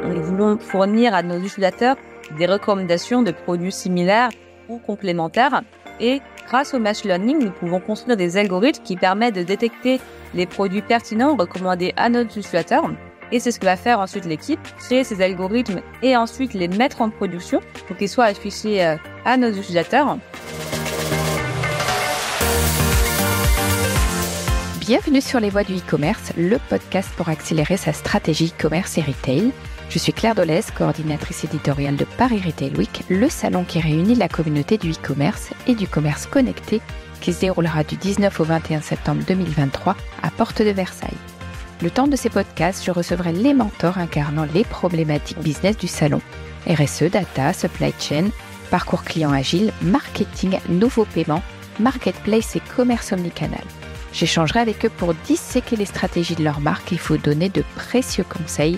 Nous voulons fournir à nos utilisateurs des recommandations de produits similaires ou complémentaires. Et grâce au machine learning, nous pouvons construire des algorithmes qui permettent de détecter les produits pertinents recommandés à nos utilisateurs. Et c'est ce que va faire ensuite l'équipe, créer ces algorithmes et ensuite les mettre en production pour qu'ils soient affichés à nos utilisateurs. Bienvenue sur Les Voies du e-commerce, le podcast pour accélérer sa stratégie e-commerce et retail. Je suis Claire Dolez, coordinatrice éditoriale de Paris Retail Week, le salon qui réunit la communauté du e-commerce et du commerce connecté qui se déroulera du 19 au 21 septembre 2023 à Porte de Versailles. Le temps de ces podcasts, je recevrai les mentors incarnant les problématiques business du salon. RSE, data, supply chain, parcours client agile, marketing, nouveaux paiements, marketplace et commerce omnicanal. J'échangerai avec eux pour disséquer les stratégies de leur marque et vous donner de précieux conseils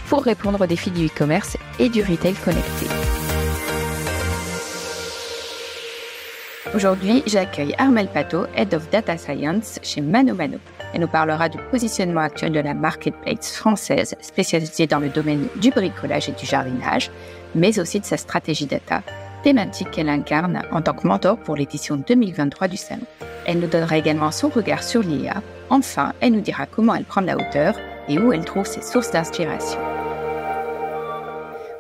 pour répondre aux défis du e-commerce et du retail connecté. Aujourd'hui, j'accueille Armelle Pato, Head of Data Science chez ManoMano. Elle nous parlera du positionnement actuel de la marketplace française spécialisée dans le domaine du bricolage et du jardinage, mais aussi de sa stratégie data, thématique qu'elle incarne en tant que mentor pour l'édition 2023 du salon. Elle nous donnera également son regard sur l'IA. Enfin, elle nous dira comment elle prend de la hauteur et où elle trouve ses sources d'inspiration.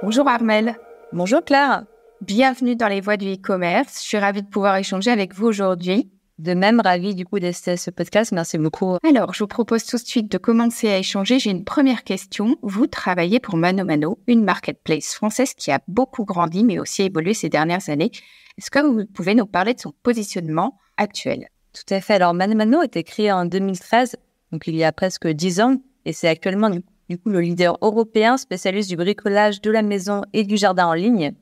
Bonjour Armelle. Bonjour Claire. Bienvenue dans les voies du e-commerce. Je suis ravie de pouvoir échanger avec vous aujourd'hui. De même, ravie du coup d'assister à ce podcast. Merci beaucoup. Alors, je vous propose tout de suite de commencer à échanger. J'ai une première question. Vous travaillez pour ManoMano, une marketplace française qui a beaucoup grandi, mais aussi évolué ces dernières années. Est-ce que vous pouvez nous parler de son positionnement actuel ? Tout à fait. Alors, ManoMano a été créé en 2013, donc il y a presque 10 ans, et c'est actuellement du coup le leader européen spécialiste du bricolage de la maison et du jardin en ligne.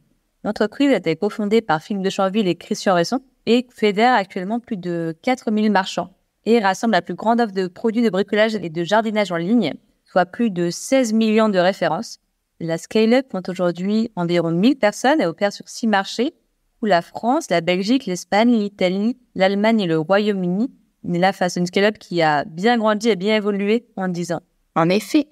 L'entreprise a été cofondée par Philippe de Chanville et Christian Resson et fédère actuellement plus de 4000 marchands et rassemble la plus grande offre de produits de bricolage et de jardinage en ligne, soit plus de 16 millions de références. La scale-up compte aujourd'hui environ 1000 personnes et opère sur 6 marchés, où la France, la Belgique, l'Espagne, l'Italie, l'Allemagne et le Royaume-Uni. Mais là, face à une scale-up qui a bien grandi et bien évolué en 10 ans. En effet.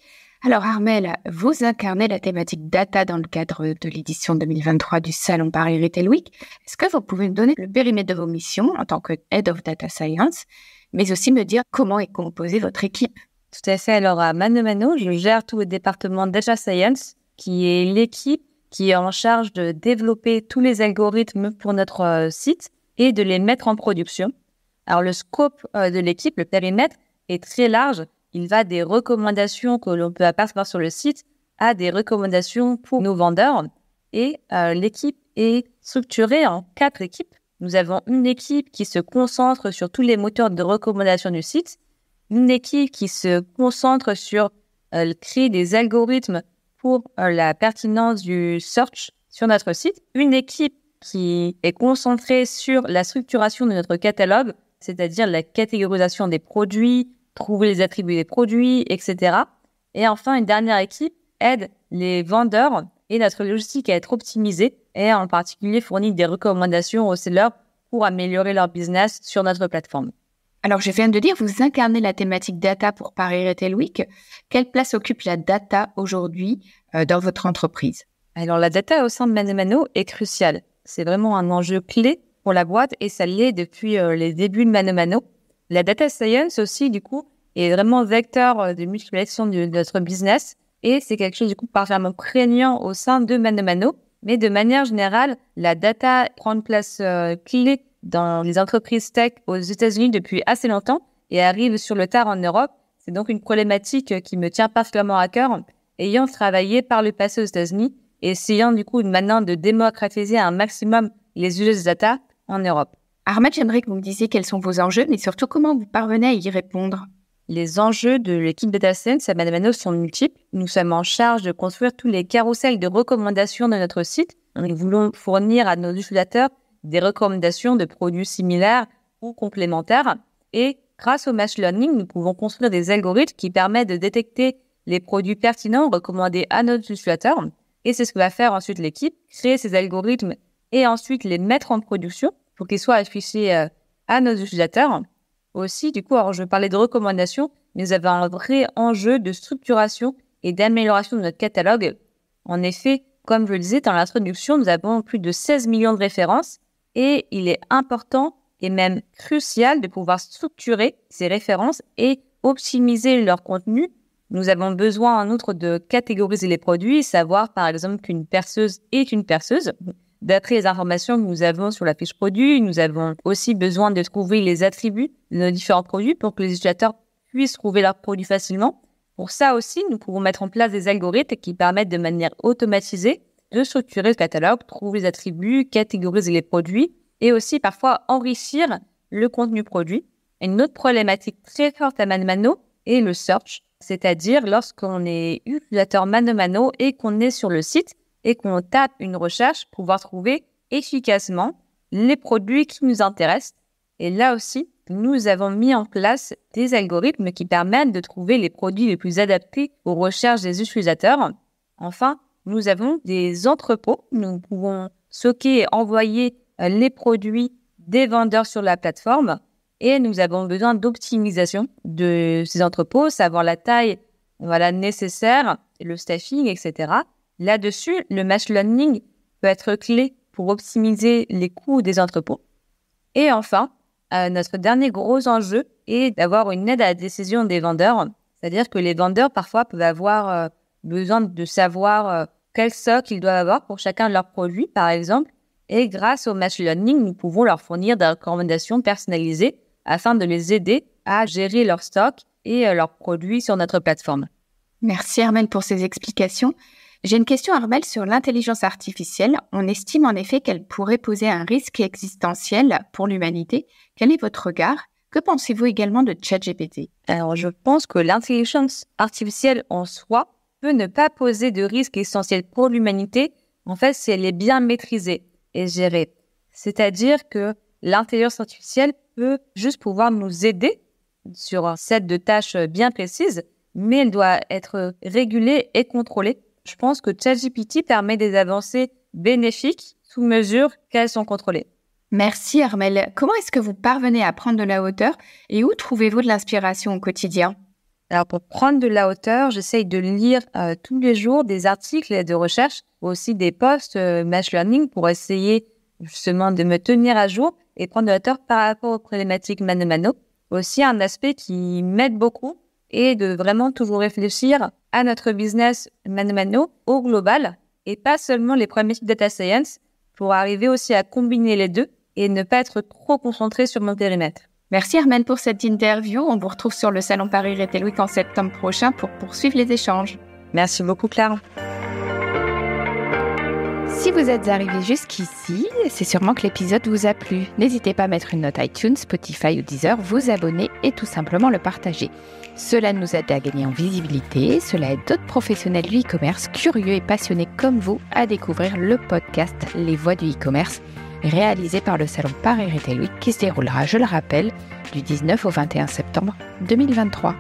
Alors Armelle, vous incarnez la thématique data dans le cadre de l'édition 2023 du Salon Paris Retail Week. Est-ce que vous pouvez me donner le périmètre de vos missions en tant que Head of Data Science, mais aussi me dire comment est composée votre équipe ? Tout à fait. Alors à ManoMano, je gère tout le département Data Science, qui est l'équipe qui est en charge de développer tous les algorithmes pour notre site et de les mettre en production. Alors le scope de l'équipe, le périmètre, est très large. Il va des recommandations que l'on peut apercevoir sur le site à des recommandations pour nos vendeurs. Et l'équipe est structurée en 4 équipes. Nous avons une équipe qui se concentre sur tous les moteurs de recommandation du site, une équipe qui se concentre sur créer des algorithmes pour la pertinence du search sur notre site, une équipe qui est concentrée sur la structuration de notre catalogue, c'est-à-dire la catégorisation des produits, trouver les attributs des produits, etc. Et enfin, une dernière équipe aide les vendeurs et notre logistique à être optimisée et en particulier fournit des recommandations aux sellers pour améliorer leur business sur notre plateforme. Alors, je viens de dire, vous incarnez la thématique data pour Paris Retail Week. Quelle place occupe la data aujourd'hui dans votre entreprise ? Alors, la data au sein de ManoMano est cruciale. C'est vraiment un enjeu clé pour la boîte et ça l'est depuis les débuts de ManoMano. La data science aussi, du coup, est vraiment vecteur de multiplication de notre business et c'est quelque chose, du coup, particulièrement prégnant au sein de ManoMano. Mais de manière générale, la data prend une place clé dans les entreprises tech aux États-Unis depuis assez longtemps et arrive sur le tard en Europe. C'est donc une problématique qui me tient particulièrement à cœur, ayant travaillé par le passé aux États-Unis et essayant, du coup, maintenant de démocratiser un maximum les usages de data en Europe. Armelle, j'aimerais que vous me disiez quels sont vos enjeux, mais surtout comment vous parvenez à y répondre. Les enjeux de l'équipe Data Science à ManoMano sont multiples. Nous sommes en charge de construire tous les carousels de recommandations de notre site. Nous voulons fournir à nos utilisateurs des recommandations de produits similaires ou complémentaires. Et grâce au machine learning, nous pouvons construire des algorithmes qui permettent de détecter les produits pertinents recommandés à nos utilisateurs. Et c'est ce que va faire ensuite l'équipe, créer ces algorithmes et ensuite les mettre en production pour qu'ils soient affichés à nos utilisateurs. Aussi, du coup, alors je parlais de recommandations, mais nous avons un vrai enjeu de structuration et d'amélioration de notre catalogue. En effet, comme je le disais dans l'introduction, nous avons plus de 16 millions de références et il est important et même crucial de pouvoir structurer ces références et optimiser leur contenu. Nous avons besoin en outre de catégoriser les produits, savoir par exemple qu'une perceuse est une perceuse. D'après les informations que nous avons sur la fiche produit, nous avons aussi besoin de trouver les attributs de nos différents produits pour que les utilisateurs puissent trouver leurs produits facilement. Pour ça aussi, nous pouvons mettre en place des algorithmes qui permettent de manière automatisée de structurer le catalogue, trouver les attributs, catégoriser les produits et aussi parfois enrichir le contenu produit. Une autre problématique très forte à ManoMano est le search, c'est-à-dire lorsqu'on est utilisateur ManoMano et qu'on est sur le site et qu'on tape une recherche, pouvoir trouver efficacement les produits qui nous intéressent. Et là aussi, nous avons mis en place des algorithmes qui permettent de trouver les produits les plus adaptés aux recherches des utilisateurs. Enfin, nous avons des entrepôts. Nous pouvons stocker et envoyer les produits des vendeurs sur la plateforme et nous avons besoin d'optimisation de ces entrepôts, savoir la taille nécessaire, le staffing, etc. Là-dessus, le machine learning peut être clé pour optimiser les coûts des entrepôts. Et enfin, notre dernier gros enjeu est d'avoir une aide à la décision des vendeurs. C'est-à-dire que les vendeurs, parfois, peuvent avoir besoin de savoir quel stock ils doivent avoir pour chacun de leurs produits, par exemple. Et grâce au machine learning, nous pouvons leur fournir des recommandations personnalisées afin de les aider à gérer leur stock et leurs produits sur notre plateforme. Merci Armelle pour ces explications. J'ai une question, Armelle, sur l'intelligence artificielle. On estime en effet qu'elle pourrait poser un risque existentiel pour l'humanité. Quel est votre regard ? Que pensez-vous également de ChatGPT ? Alors, je pense que l'intelligence artificielle en soi peut ne pas poser de risque essentiel pour l'humanité, en fait, si elle est bien maîtrisée et gérée. C'est-à-dire que l'intelligence artificielle peut juste pouvoir nous aider sur un set de tâches bien précises, mais elle doit être régulée et contrôlée. Je pense que ChatGPT permet des avancées bénéfiques sous mesure qu'elles sont contrôlées. Merci Armelle. Comment est-ce que vous parvenez à prendre de la hauteur et où trouvez-vous de l'inspiration au quotidien ? Alors pour prendre de la hauteur, j'essaye de lire tous les jours des articles de recherche, aussi des posts machine learning pour essayer justement de me tenir à jour et prendre de la hauteur par rapport aux problématiques ManoMano. Aussi un aspect qui m'aide beaucoup et de vraiment toujours réfléchir à notre business ManoMano au global et pas seulement les problématiques data science pour arriver aussi à combiner les deux et ne pas être trop concentré sur mon périmètre. Merci Armelle pour cette interview. On vous retrouve sur le Salon Paris Retail Week en septembre prochain pour poursuivre les échanges. Merci beaucoup Claire. Si vous êtes arrivé jusqu'ici, c'est sûrement que l'épisode vous a plu. N'hésitez pas à mettre une note iTunes, Spotify ou Deezer, vous abonner et tout simplement le partager. Cela nous aide à gagner en visibilité, cela aide d'autres professionnels du e-commerce curieux et passionnés comme vous à découvrir le podcast Les Voix du e-commerce, réalisé par le Salon Paris Retail Week qui se déroulera, je le rappelle, du 19 au 21 septembre 2023.